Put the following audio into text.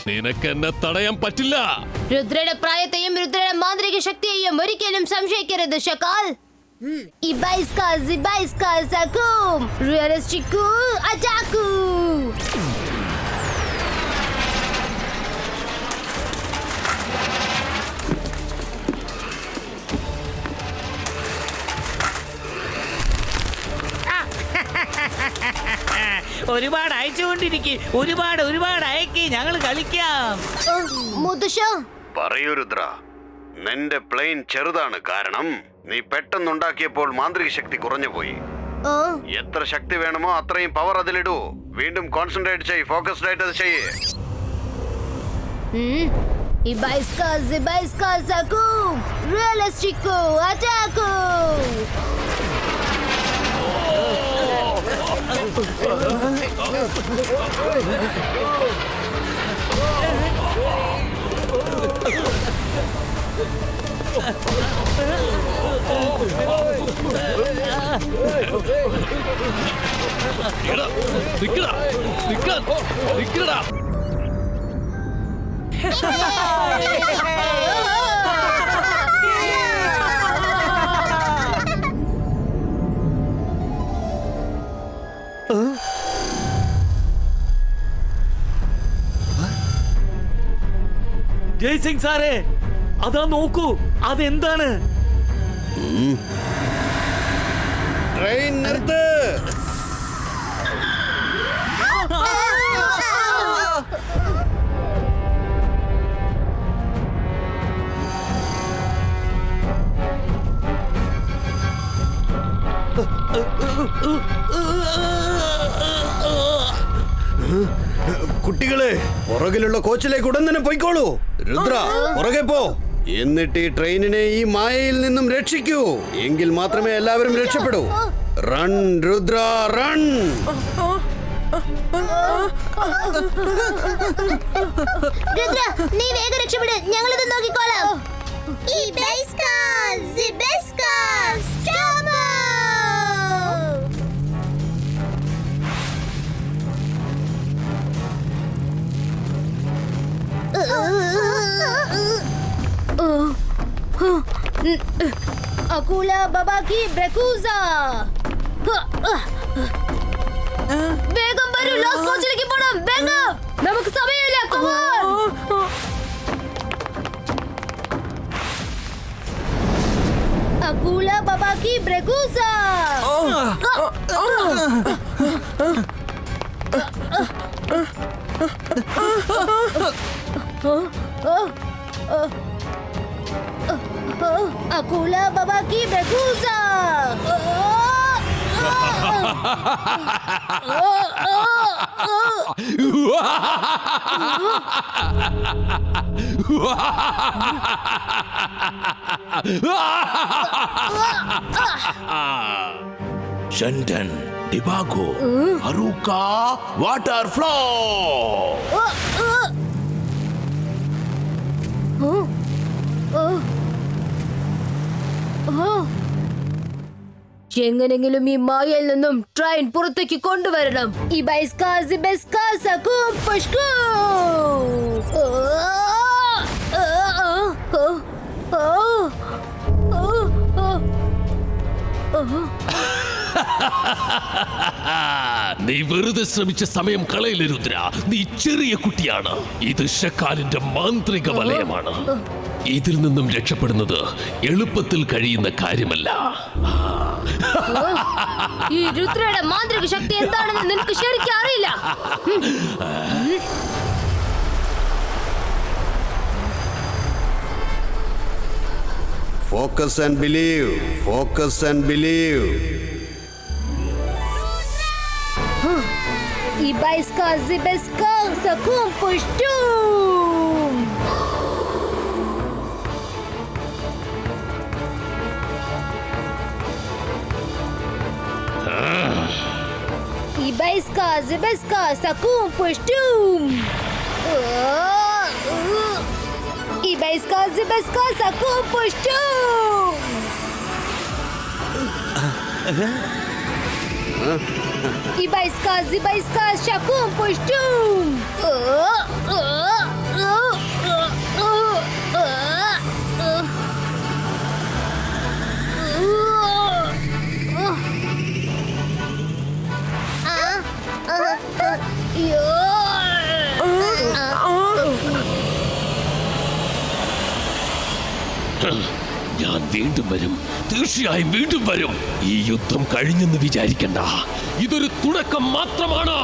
നിനക്ക് എന്നെ തടയാൻ പറ്റില്ല. രുദ്രയുടെ പ്രായത്തെയും രുദ്രയുടെ മാന്ത്രിക ശക്തിയെയും ഒരിക്കലും സംശയിക്കരുത് ഷക്കാൽ. Ibaiska Sakum Realistiku Ataku. ഒരുപാട് അയച്ചുകൊണ്ടിരിക്കും. ഒരുപാട് അയക്കി ഞങ്ങൾ കളിക്കാം. മുത്തശ്ശ പറയൂ രുദ്ര, നിന്റെ പ്ലെയിൻ ചെറുതാണ്. കാരണം നീ പെട്ടെന്നുണ്ടാക്കിയപ്പോൾ മാന്ത്രിക ശക്തി കുറഞ്ഞുപോയി. എത്ര ശക്തി വേണമോ അത്രയും പവർ അതിലിടൂ. വീണ്ടും കോൺസെൻട്രേറ്റ് ചെയ്യ്, ഫോക്കസ്ഡ് ആയിട്ട് അത് ചെയ്യ്. Ibaiska Sakum Realistiku Ataku. Jaising സാറേ, അതാ നോക്കൂ, അതെന്താണ്? ട്രെയിൻ നിർത്ത്. കുട്ടികളെ, പുറകിലുള്ള കോച്ചിലേക്ക് ഉടൻ തന്നെ പോയിക്കോളൂ. രുദ്ര, പുറകെ പോ. എന്നിട്ട് ഈ ട്രെയിനിനെ ഈ മായയിൽ നിന്നും രക്ഷിക്കൂ. എങ്കിൽ മാത്രമേ എല്ലാവരും രക്ഷപ്പെടൂ. Run Rudra, run. രുദ്ര, നീ വേഗം രക്ഷപ്പെട്, ഞങ്ങളിത് നോക്കിക്കോളാം. Akula Babaki Brekuza. വേഗം വരൂ, ലോസ് കോച്ചിലേക്ക് പോണം. വേഗം, നമുക്ക് സമയമില്ല. Come on. Akula Babaki Brekuza. Akula Babaki Brekuza. Shantan, Dibago, Haruka, water flow. എങ്ങനെങ്കിലും ഈ മായയിൽ നിന്നും ട്രെയിൻ പുറത്തേക്ക് കൊണ്ടുവരണം. നീ വെറുതെ ശ്രമിച്ച സമയം കളയില്ല രുദ്ര. നീ ചെറിയ കുട്ടിയാണ്. ഇത് ഷക്കാലിന്റെ മാന്ത്രിക വലയമാണ്. ഇതിൽ നിന്നും രക്ഷപ്പെടുന്നത് എളുപ്പത്തിൽ കഴിയുന്ന കാര്യമല്ല. ഈ രുദ്രയുടെ മാന്ത്രിക ശക്തി എന്താണെന്ന് നിനക്ക് ശരിക്കും അറിയില്ല. Focus and believe. Focus and believe. Ibaiska Sakum Pushtum. Ibaiska Sakum Pushtum. Ibaiska Sakum Pushtum. Ibaiska, Zibaiska, Shakum, Pushtum. ഞാൻ വീണ്ടും വരും, തീർച്ചയായും വീണ്ടും വരും. ഈ യുദ്ധം കഴിഞ്ഞെന്ന് വിചാരിക്കണ്ട, ഇതൊരു തുടക്കം മാത്രമാണ്.